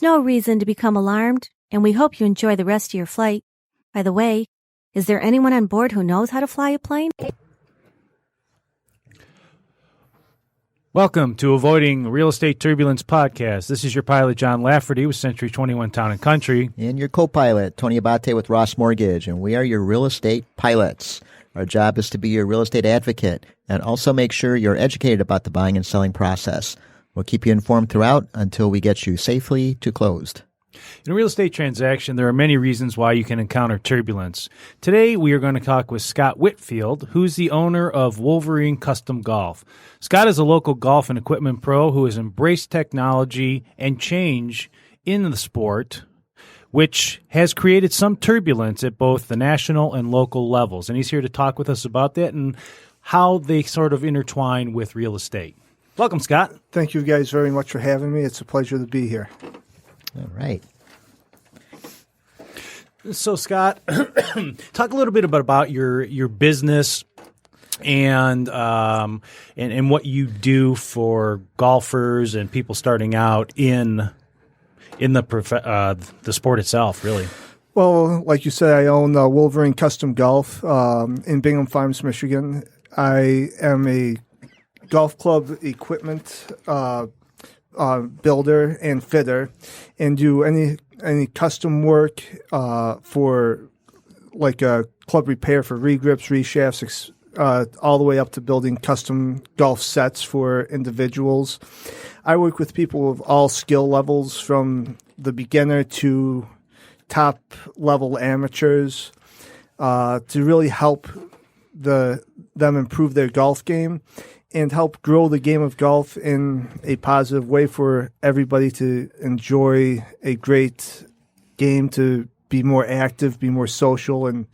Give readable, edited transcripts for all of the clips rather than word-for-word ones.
There's no reason to become alarmed, and we hope you enjoy the rest of your flight. By the way, is there anyone on board who knows how to fly a plane? Welcome to Avoiding Real Estate Turbulence podcast. This is your pilot, John Lafferty with Century 21 Town & Country. And your co-pilot, Tony Abate with Ross Mortgage. And we are your real estate pilots. Our job is to be your real estate advocate and also make sure you're educated about the buying and selling process. We'll keep you informed throughout until we get you safely to closed. In a real estate transaction, there are many reasons why you can encounter turbulence. Today, we are going to talk with Scott Whitfield, who's the owner of Wolverine Custom Golf. Scott is a local golf and equipment pro who has embraced technology and change in the sport, which has created some turbulence at both the national and local levels. And he's here to talk with us about that and how they sort of intertwine with real estate. Welcome, Scott. Thank you guys very much for having me. It's a pleasure to be here. All right. So, Scott, talk a little bit about your business and what you do for golfers and people starting out in the sport itself, really. Well, like you said, I own Wolverine Custom Golf in Bingham Farms, Michigan. I am a golf club equipment builder and fitter, and do any custom work for like a club repair for regrips, reshafts, all the way up to building custom golf sets for individuals. I work with people of all skill levels, from the beginner to top level amateurs, to really help them improve their golf game and help grow the game of golf in a positive way for everybody to enjoy a great game, to be more active, be more social, and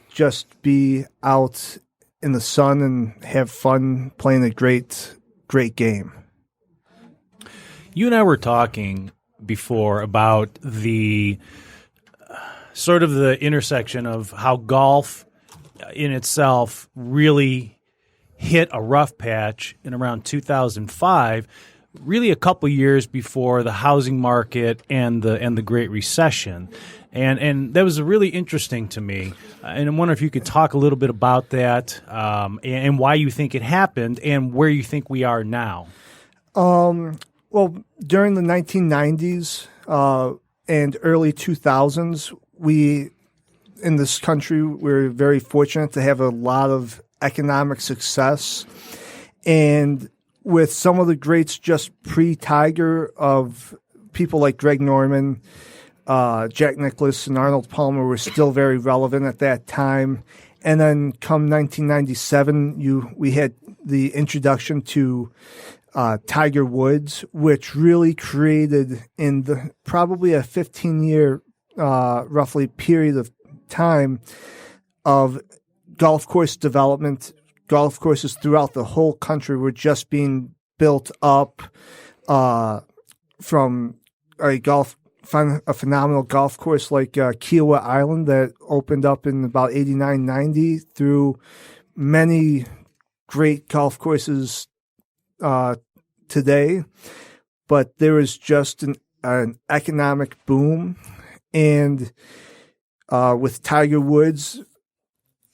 just be out in the sun and have fun playing a great game. You and I were talking before about the sort of the intersection of how golf in itself really hit a rough patch in around 2005, really a couple years before the housing market and the Great Recession. And that was really interesting to me. And I wonder if you could talk a little bit about that and why you think it happened and where you think we are now. Well, during the 1990s and early 2000s, we in this country were very fortunate to have a lot of economic success. And with some of the greats just pre-Tiger of people like Greg Norman, Jack Nicklaus, and Arnold Palmer were still very relevant at that time. And then come 1997, we had the introduction to Tiger Woods, which really created in probably a 15-year roughly period of time of golf course development. Golf courses throughout the whole country were just being built up from a phenomenal golf course like Kiowa Island that opened up in about 89, 90 through many great golf courses today. But there was just an economic boom. And with Tiger Woods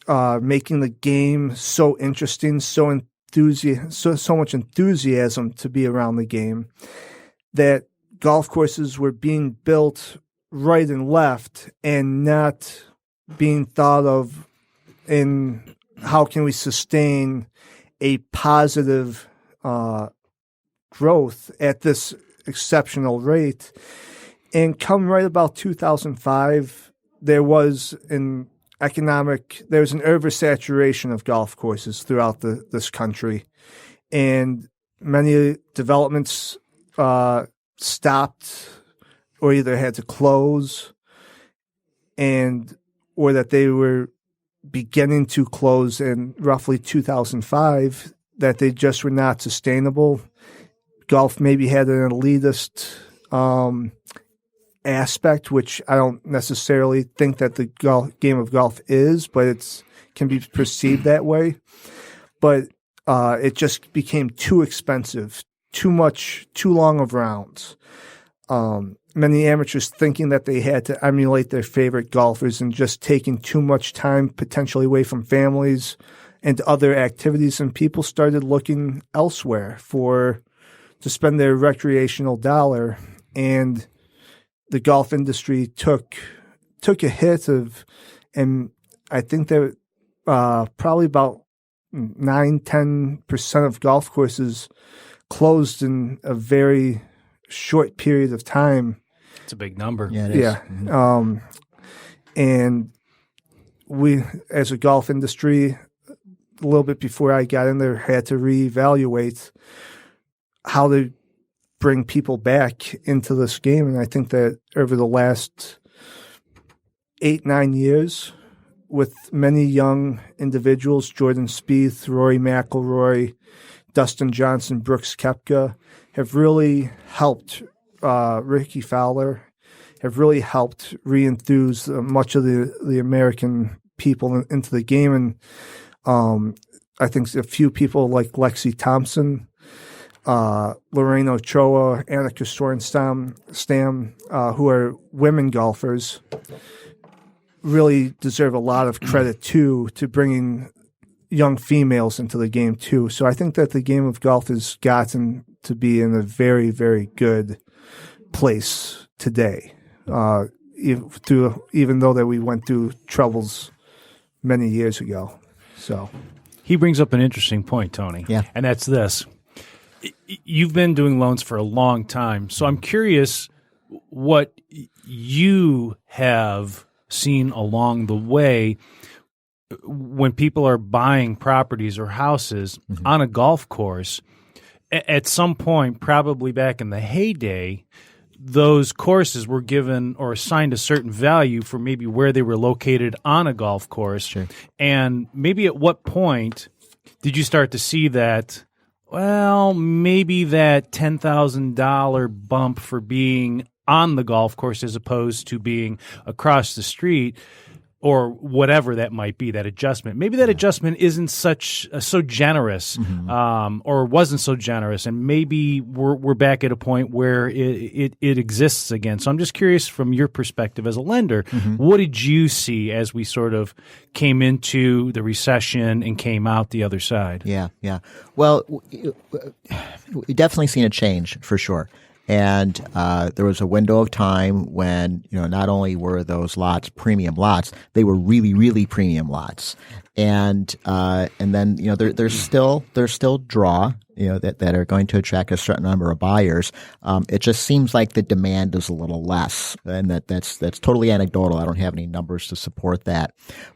making the game so interesting, so much enthusiasm to be around the game, that golf courses were being built right and left and not being thought of in how can we sustain a positive growth at this exceptional rate. And come right about 2005, there was an oversaturation of golf courses throughout this country, and many developments stopped or either had to close, or that they were beginning to close in roughly 2005, that they just were not sustainable. Golf maybe had an elitist aspect, which I don't necessarily think that the game of golf is, but it can be perceived that way. But it just became too expensive, too long of rounds. many amateurs thinking that they had to emulate their favorite golfers and just taking too much time potentially away from families and other activities, and people started looking elsewhere to spend their recreational dollar, and the golf industry took a hit and I think that probably about 9-10% of golf courses closed in a very short period of time. It's a big number. Yeah, it is. Yeah. Mm-hmm. And we, as a golf industry, a little bit before I got in there, had to reevaluate how to bring people back into this game. And I think that over the last 8-9 years, with many young individuals, Jordan Spieth, Rory McIlroy, Dustin Johnson, Brooks Koepka, have really helped, Ricky Fowler, have really helped re-enthuse much of the American people into the game. And I think a few people like Lexi Thompson, Lorraine Ochoa, Annika Sorenstam, who are women golfers, really deserve a lot of credit too, to bringing young females into the game too. So I think that the game of golf has gotten to be in a very, very good place today. Even though that we went through troubles many years ago. So he brings up an interesting point, Tony. Yeah. And that's this. You've been doing loans for a long time. So I'm curious what you have seen along the way when people are buying properties or houses on a golf course. At some point, probably back in the heyday, those courses were given or assigned a certain value for maybe where they were located on a golf course. Sure. And maybe at what point did you start to see that, well, maybe that $10,000 bump for being on the golf course as opposed to being across the street, or whatever that might be, that adjustment. Maybe that adjustment isn't so generous, or wasn't so generous, and maybe we're back at a point where it exists again. So I'm just curious, from your perspective as a lender, what did you see as we sort of came into the recession and came out the other side? Yeah. Well, we definitely seen a change for sure. And there was a window of time when, not only were those lots premium lots, they were really, really premium lots. And then, there's still draw, that are going to attract a certain number of buyers. It just seems like the demand is a little less, and that's totally anecdotal. I don't have any numbers to support that.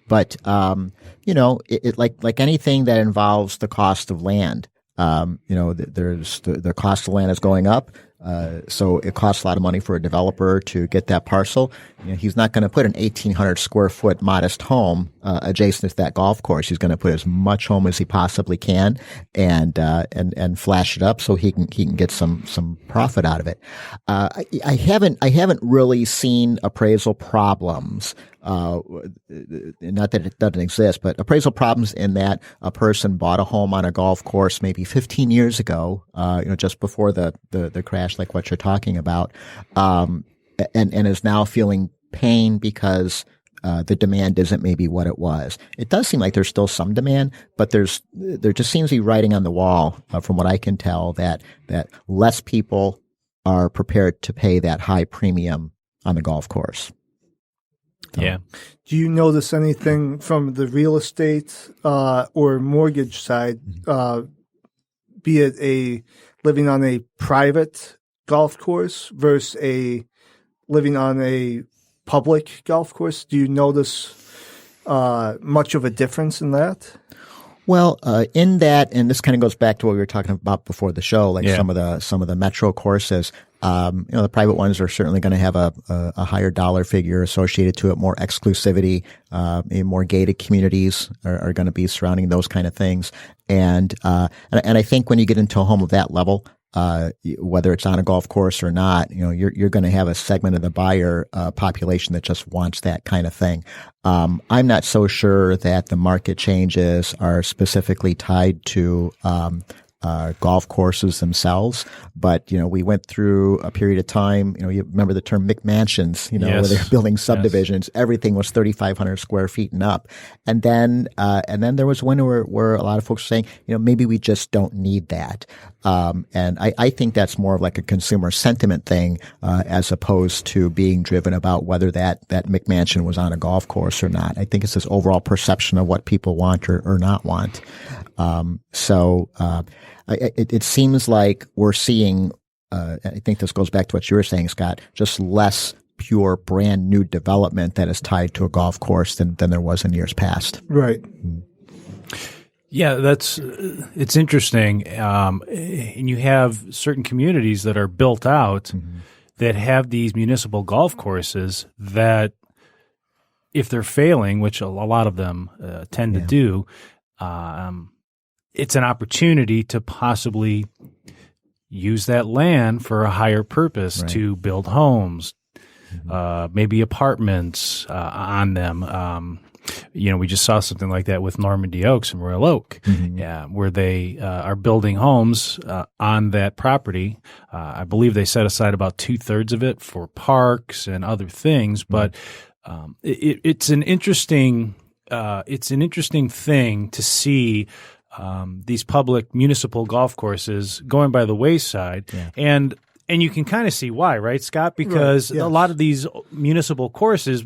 But, it like anything that involves the cost of land, there's the cost of land is going up. So it costs a lot of money for a developer to get that parcel. He's not going to put an 1,800 square foot modest home adjacent to that golf course. He's going to put as much home as he possibly can and flash it up so he can get some profit out of it. I haven't really seen appraisal problems. Not that it doesn't exist, but appraisal problems in that a person bought a home on a golf course maybe 15 years ago, just before the crash, like what you're talking about, and is now feeling pain because the demand isn't maybe what it was. It does seem like there's still some demand, but there just seems to be writing on the wall, from what I can tell, that less people are prepared to pay that high premium on the golf course. Yeah. Do you notice anything from the real estate or mortgage side, be it living on a private golf course versus living on a public golf course? Do you notice much of a difference in that? Well, in that, and this kind of goes back to what we were talking about before the show, like some of the metro courses. The private ones are certainly going to have a higher dollar figure associated to it, more exclusivity, more gated communities are going to be surrounding those kind of things. And I think when you get into a home of that level, whether it's on a golf course or not, you're going to have a segment of the buyer population that just wants that kind of thing. I'm not so sure that the market changes are specifically tied to golf courses themselves. But, we went through a period of time, you remember the term McMansions, Yes. where they're building subdivisions. Yes. Everything was 3,500 square feet and up. And then there was one where a lot of folks were saying, maybe we just don't need that. And I think that's more of like a consumer sentiment thing, as opposed to being driven about whether that McMansion was on a golf course or not. I think it's this overall perception of what people want or not want. It seems like we're seeing, I think this goes back to what you were saying, Scott, just less pure brand new development that is tied to a golf course than there was in years past. Right. Yeah, it's interesting. And you have certain communities that are built out that have these municipal golf courses that, if they're failing, which a lot of them tend to do, it's an opportunity to possibly use that land for a higher purpose, to build homes, maybe apartments on them. We just saw something like that with Normandy Oaks and Royal Oak, where they are building homes on that property. I believe they set aside about 2/3 of it for parks and other things, but it's an interesting thing to see. These public municipal golf courses going by the wayside, and you can kind of see why, right, Scott? Because a lot of these municipal courses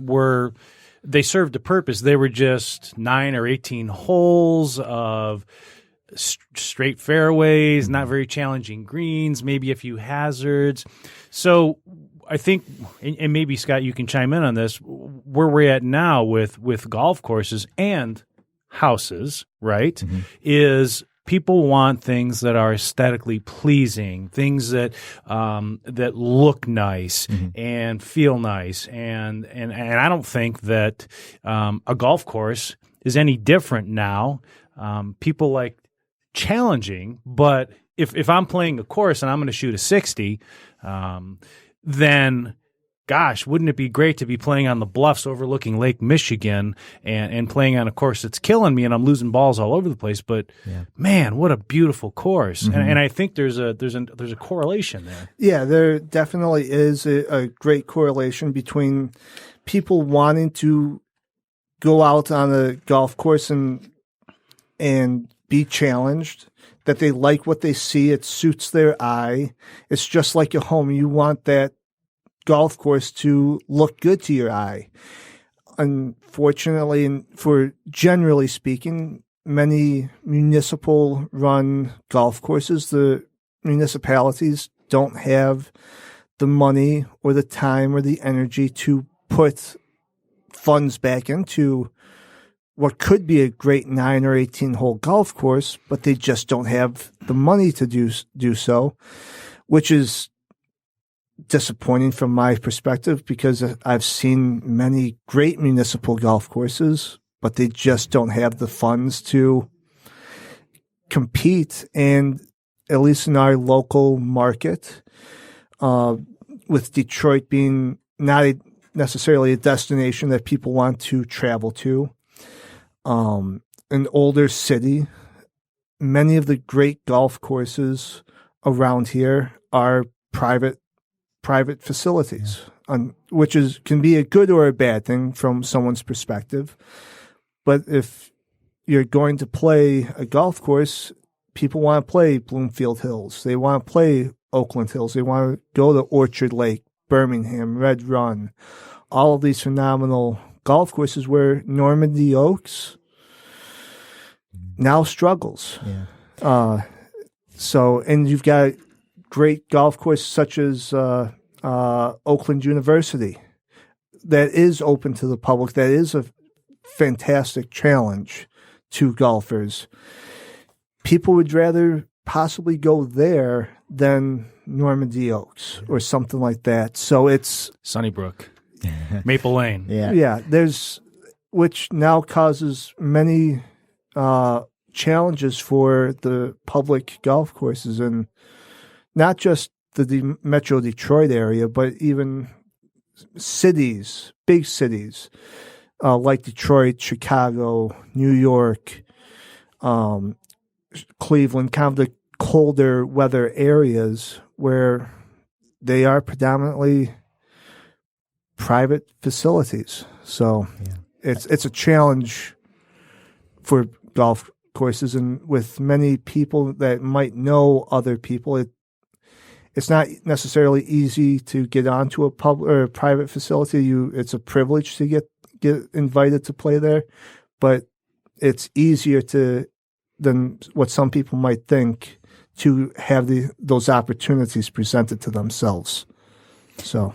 they served a purpose. They were just 9 or 18 holes of straight fairways, not very challenging greens, maybe a few hazards. So I think, and maybe Scott, you can chime in on this, where we're at now with golf courses and houses, right, is people want things that are aesthetically pleasing, things that look nice and feel nice, and I don't think that a golf course is any different now. People like challenging, but if I'm playing a course and I'm going to shoot a 60, then gosh, wouldn't it be great to be playing on the bluffs overlooking Lake Michigan and playing on a course that's killing me and I'm losing balls all over the place? But man, what a beautiful course! And I think there's a correlation there. Yeah, there definitely is a great correlation between people wanting to go out on a golf course and be challenged. That they like what they see, it suits their eye. It's just like a home. You want that golf course to look good to your eye. Unfortunately, and for generally speaking, many municipal run golf courses, the municipalities don't have the money or the time or the energy to put funds back into what could be a great 9 or 18 hole golf course, but they just don't have the money to do so, which is disappointing from my perspective, because I've seen many great municipal golf courses, but they just don't have the funds to compete. And at least in our local market, with Detroit being not necessarily a destination that people want to travel to, an older city, many of the great golf courses around here are private facilities, which can be a good or a bad thing from someone's perspective. But if you're going to play a golf course, people want to play Bloomfield Hills. They want to play Oakland Hills. They want to go to Orchard Lake, Birmingham, Red Run, all of these phenomenal golf courses where Normandy Oaks now struggles. And you've got great golf courses such as Oakland University that is open to the public, that is a fantastic challenge to golfers. People would rather possibly go there than Normandy Oaks or something like that. So it's Sunnybrook, Maple Lane. Which now causes many challenges for the public golf courses, and not just the Metro Detroit area, but even cities, big cities like Detroit, Chicago, New York, Cleveland, kind of the colder weather areas where they are predominantly private facilities. So it's a challenge for golf courses, and with many people that might know other people, it's not necessarily easy to get onto a public or a private facility. It's a privilege to get invited to play there, but it's easier than what some people might think to have those opportunities presented to themselves. So,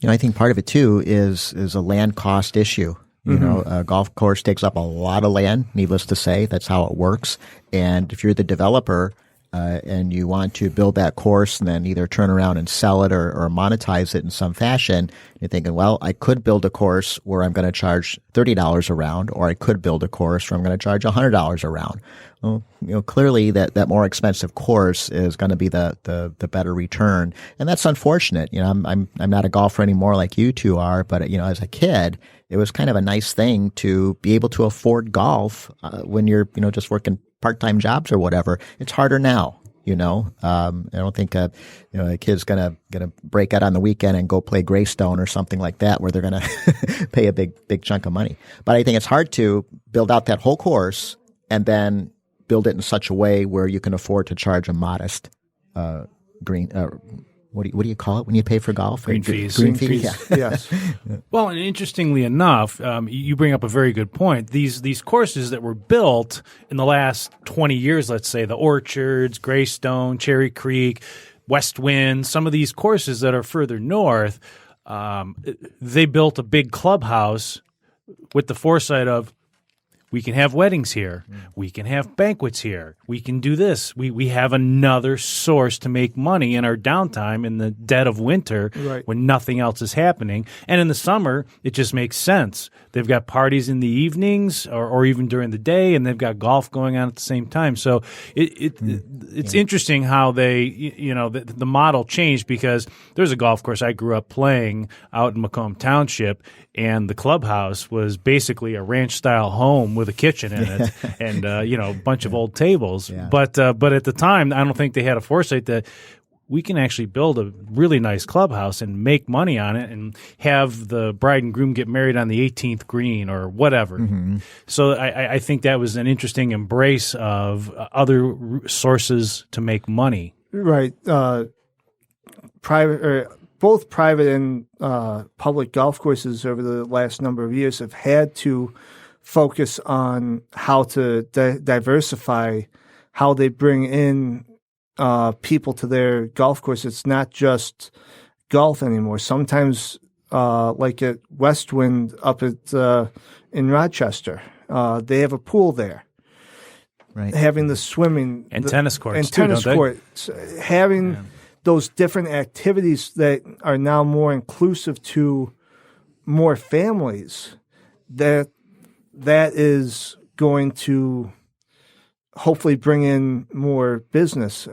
I think part of it too is a land cost issue. A golf course takes up a lot of land, needless to say. That's how it works. And if you're the developer and you want to build that course and then either turn around and sell it or monetize it in some fashion, you're thinking, well, I could build a course where I'm going to charge $30 a round, or I could build a course where I'm going to charge $100 a round. Well, clearly that more expensive course is going to be the better return, and that's unfortunate. I'm not a golfer anymore like you two are, but as a kid, it was kind of a nice thing to be able to afford golf when you're just working part-time jobs or whatever. It's harder now. I don't think a kid's gonna break out on the weekend and go play Greystone or something like that, where they're gonna pay a big chunk of money. But I think it's hard to build out that whole course and then build it in such a way where you can afford to charge a modest green. What do you call it when you pay for golf? Green fees. Green fees. Yeah. yes. Well, and interestingly enough, you bring up a very good point. These courses that were built in the last 20 years, let's say the Orchards, Greystone, Cherry Creek, West Wind, some of these courses that are further north, they built a big clubhouse with the foresight of, we can have weddings here. We can have banquets here. We can do this. We have another source to make money in our downtime in the dead of winter when nothing else is happening. And in the summer, it just makes sense. They've got parties in the evenings or even during the day, and they've got golf going on at the same time. So it's interesting how they, the model changed, because there's a golf course I grew up playing out in Macomb Township, and the clubhouse was basically a ranch-style home with a kitchen in it and, a bunch of old tables. Yeah. But at the time, I don't think they had a foresight that we can actually build a really nice clubhouse and make money on it and have the bride and groom get married on the 18th green or whatever. Mm-hmm. So I think that was an interesting embrace of other sources to make money. Right. Both private and public golf courses over the last number of years have had to focus on how to diversify how they bring in people to their golf course. It's not just golf anymore. Sometimes, like at Westwind up in Rochester, they have a pool there. Right. Having the swimming and tennis courts and tennis courts, having those different activities that are now more inclusive to more families, that is going to hopefully bring in more business.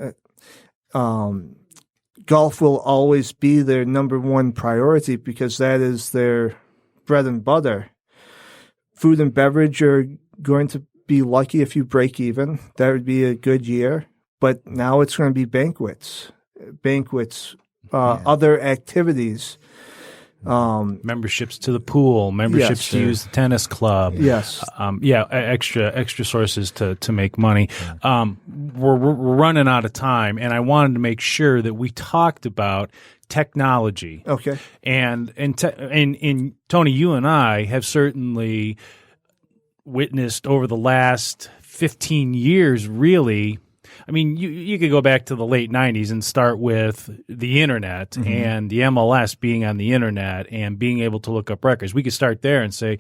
Golf will always be their number one priority because that is their bread and butter. Food and beverage are going to be lucky if you break even. That would be a good year. But now it's going to be banquets, other activities. Memberships to the pool, memberships to use the tennis club. Yes. Extra sources to make money. We're running out of time, and I wanted to make sure that we talked about technology. Okay. And Tony, you and I have certainly witnessed over the last 15 years, really. I mean, you could go back to the late 90s and start with the internet and the MLS being on the internet and being able to look up records. We could start there and say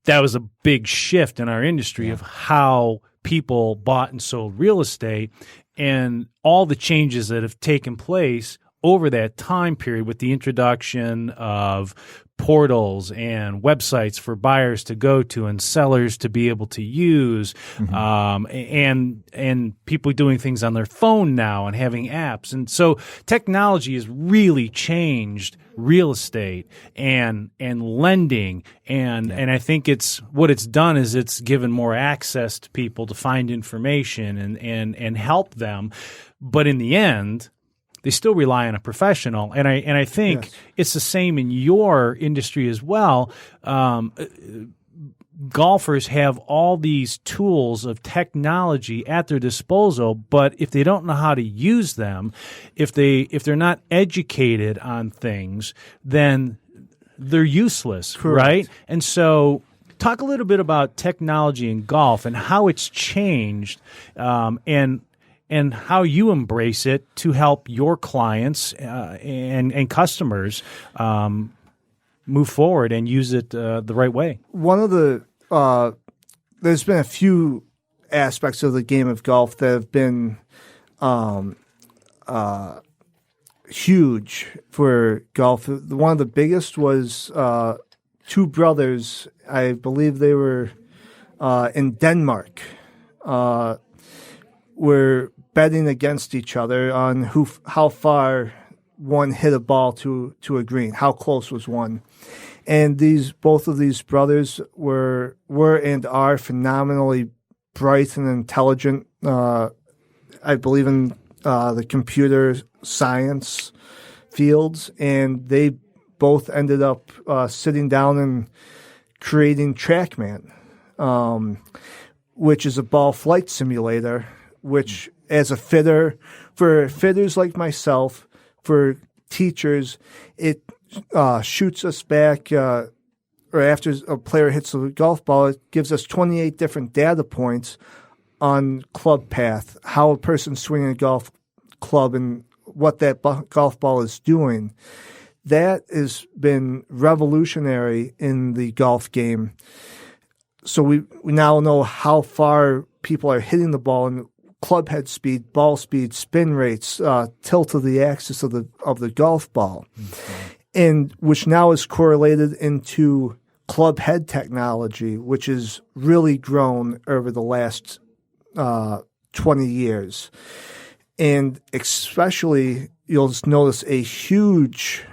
that was a big shift in our industry of how people bought and sold real estate, and all the changes that have taken place over that time period with the introduction of portals and websites for buyers to go to and sellers to be able to use, and people doing things on their phone now and having apps. And so technology has really changed real estate and lending, and I think what it's done is it's given more access to people to find information and help them. But in the end, they still rely on a professional, and I think it's the same in your industry as well. Golfers have all these tools of technology at their disposal, but if they don't know how to use them, if they're not educated on things, then they're useless, Correct. Right? And so, talk a little bit about technology in golf and how it's changed, and how you embrace it to help your clients and customers move forward and use it the right way. One of the there's been a few aspects of the game of golf that have been huge for golf. One of the biggest was two brothers. I believe they were in Denmark. Were betting against each other on how far one hit a ball to a green, how close was one. And both of these brothers were and are phenomenally bright and intelligent. I believe in the computer science fields, and they both ended up sitting down and creating TrackMan, which is a ball flight simulator, which as a fitter, for fitters like myself, for teachers, it shoots us back, or after a player hits a golf ball, it gives us 28 different data points on club path, how a person's swinging a golf club and what that golf ball is doing. That has been revolutionary in the golf game. So we now know how far people are hitting the ball and club head speed, ball speed, spin rates, tilt of the axis of the golf ball, and which now is correlated into club head technology, which has really grown over the last 20 years. And especially, you'll notice a huge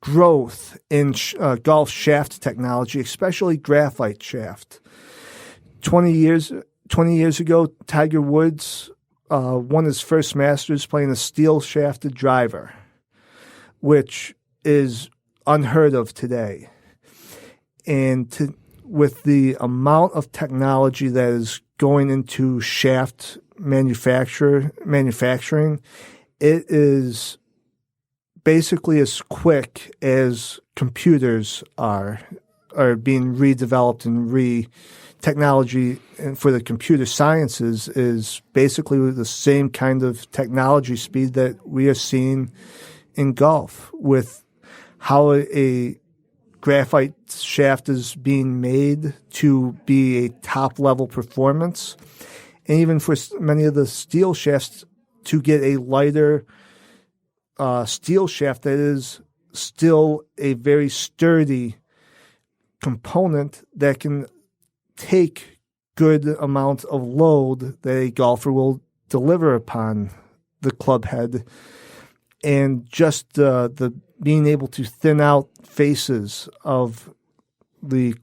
growth in golf shaft technology, especially graphite shaft. 20 years ago, Tiger Woods won his first Masters playing a steel-shafted driver, which is unheard of today. And with the amount of technology that is going into shaft manufacturing, it is basically as quick as computers are being redeveloped and technology for the computer sciences is basically the same kind of technology speed that we are seeing in golf, with how a graphite shaft is being made to be a top-level performance, and even for many of the steel shafts to get a lighter steel shaft that is still a very sturdy component that can take good amount of load that a golfer will deliver upon the club head, and just the being able to thin out faces of the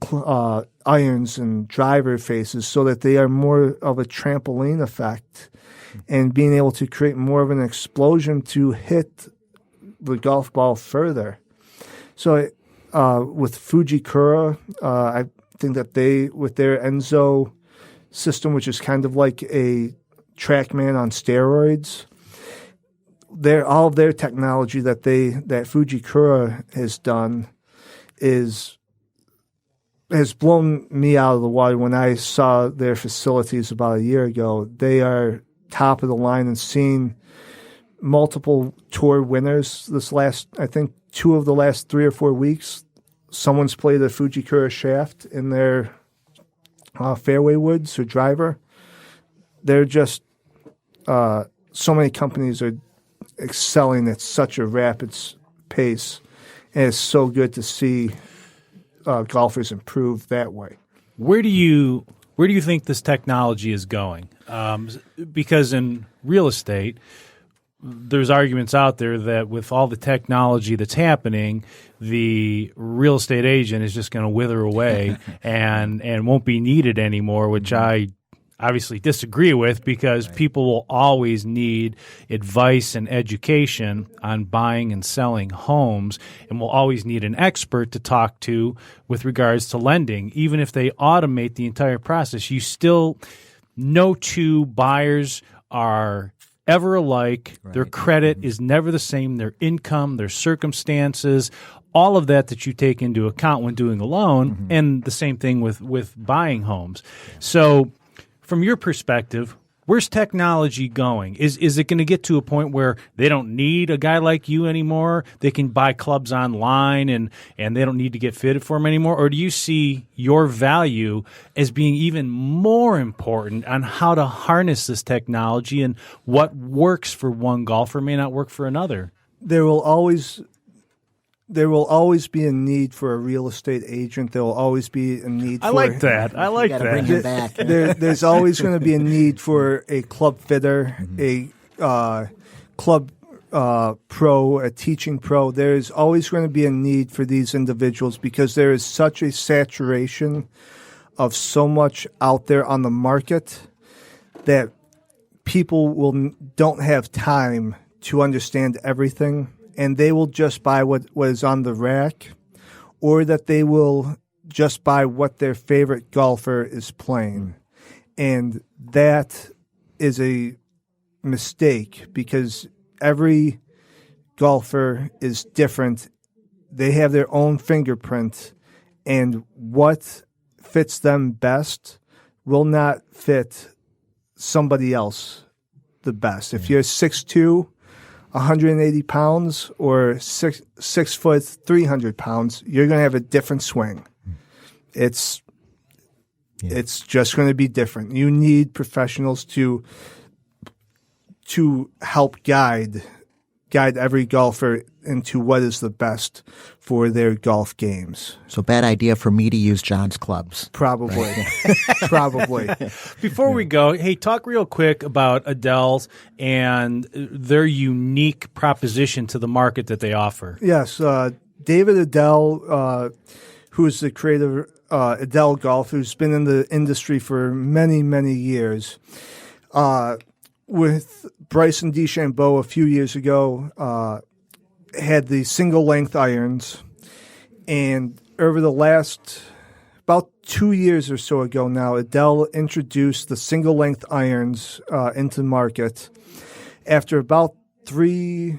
irons and driver faces so that they are more of a trampoline effect, and being able to create more of an explosion to hit the golf ball further. So with Fujikura, I think that they, with their Enzo system, which is kind of like a TrackMan on steroids, all of their technology that Fujikura has done has blown me out of the water. When I saw their facilities about a year ago, they are top of the line, and seeing multiple tour winners I think 2 of the last 3 or 4 weeks, someone's played a Fujikura shaft in their fairway woods or driver. They're just so many companies are excelling at such a rapid pace, and it's so good to see golfers improve that way. Where do you think this technology is going? Because in real estate, there's arguments out there that with all the technology that's happening, the real estate agent is just going to wither away and won't be needed anymore, which I obviously disagree with, because people will always need advice and education on buying and selling homes, and will always need an expert to talk to with regards to lending. Even if they automate the entire process, you still, no two buyers are ever alike. Right. Their credit is never the same, their income, their circumstances, all of that you take into account when doing a loan, and the same thing with buying homes. So from your perspective, where's technology going? Is it going to get to a point where they don't need a guy like you anymore? They can buy clubs online and they don't need to get fitted for them anymore? Or do you see your value as being even more important on how to harness this technology, and what works for one golfer may not work for another? There will always be a need for a real estate agent. There will always be a need for... I like that. Bring him back. There's always going to be a need for a club fitter, a club pro, a teaching pro. There's always going to be a need for these individuals, because there is such a saturation of so much out there on the market that people don't have time to understand everything. And they will just buy what is on the rack, or that they will just buy what their favorite golfer is playing. And that is a mistake, because every golfer is different. They have their own fingerprint, and what fits them best will not fit somebody else the best. If you're 6'2", 180 pounds, or 6 foot, 300 pounds, you're going to have a different swing. It's just going to be different. You need professionals to help guide every golfer into what is the best for their golf games. So bad idea for me to use John's clubs. Probably. Probably. Before we go, hey, talk real quick about Adele's and their unique proposition to the market that they offer. Yes. David Adele, who is the creator of Adele Golf, who's been in the industry for many, many years, with Bryson DeChambeau a few years ago, had the single-length irons. And over the last, about 2 years or so ago now, Adele introduced the single-length irons into market after about 3-4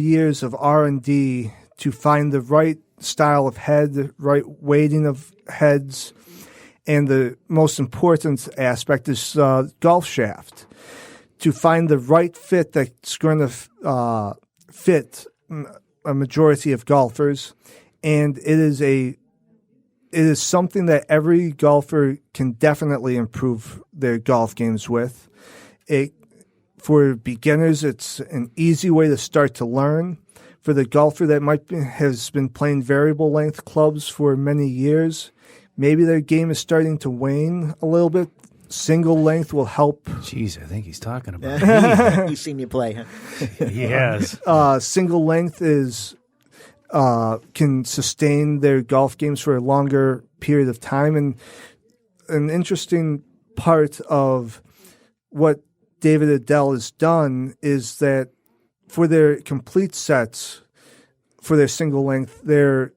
years of R&D to find the right style of head, right weighting of heads, and the most important aspect is golf shaft. To find the right fit that's going to fit a majority of golfers, and it is something that every golfer can definitely improve their golf games with. For beginners, it's an easy way to start to learn. For the golfer that has been playing variable length clubs for many years, maybe their game is starting to wane a little bit. Single length will help. Jeez, I think he's talking about me. He's seen you play, huh? Yes. Single length can sustain their golf games for a longer period of time. And an interesting part of what David Adele has done is that for their complete sets, for their single length, the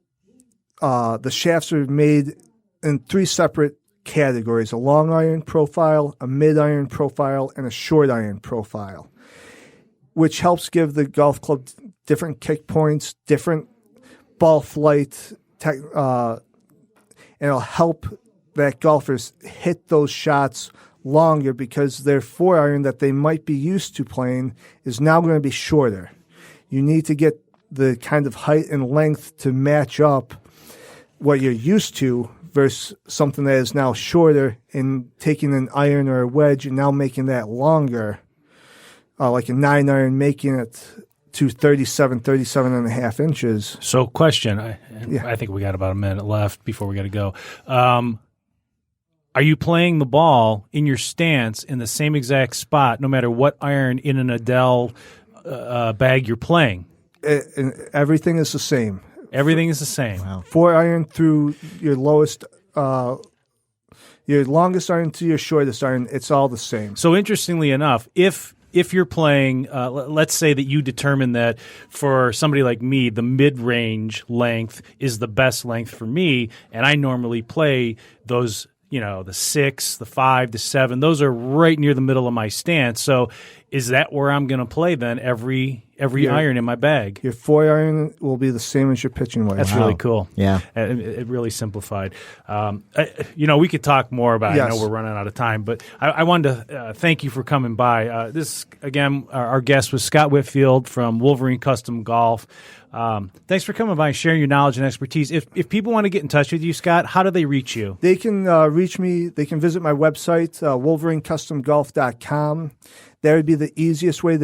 shafts are made in 3 separate categories: a long iron profile, a mid iron profile, and a short iron profile, which helps give the golf club different kick points, different ball flight, and it'll help that golfers hit those shots longer, because their 4 iron that they might be used to playing is now going to be shorter. You need to get the kind of height and length to match up what you're used to versus something that is now shorter, and taking an iron or a wedge and now making that longer, like a 9 iron, making it to 37 and a half inches. So, question. Yeah. I think we got about a minute left before we got to go. Are you playing the ball in your stance in the same exact spot, no matter what iron in an Adele bag you're playing? And everything is the same. Everything is the same. Wow. 4 iron through your lowest, your longest iron to your shortest iron. It's all the same. So interestingly enough, if you're playing, let's say that you determine that for somebody like me, the mid-range length is the best length for me, and I normally play those, the 6, the 5, the 7, those are right near the middle of my stance. So is that where I'm going to play then every iron in my bag? Your 4 iron will be the same as your pitching wedge. That's really cool. Yeah. It really simplified. We could talk more about it. Yes. I know we're running out of time, but I wanted to thank you for coming by. Our guest was Scott Whitfield from Wolverine Custom Golf. Thanks for coming by and sharing your knowledge and expertise. If people want to get in touch with you, Scott, how do they reach you? They can reach me. They can visit my website, wolverinecustomgolf.com. That would be the easiest way.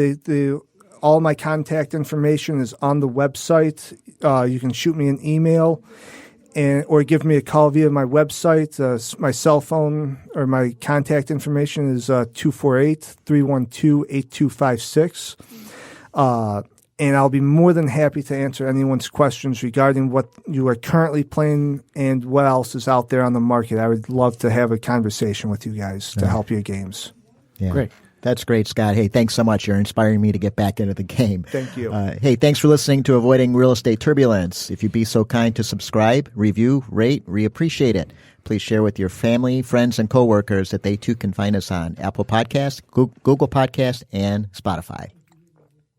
All my contact information is on the website. You can shoot me an email or give me a call via my website. My cell phone or my contact information is 248-312-8256. And I'll be more than happy to answer anyone's questions regarding what you are currently playing and what else is out there on the market. I would love to have a conversation with you guys to help your games. Yeah. Great. That's great, Scott. Hey, thanks so much. You're inspiring me to get back into the game. Thank you. Hey, thanks for listening to Avoiding Real Estate Turbulence. If you'd be so kind to subscribe, review, rate, we appreciate it. Please share with your family, friends, and coworkers that they too can find us on Apple Podcasts, Google Podcasts, and Spotify.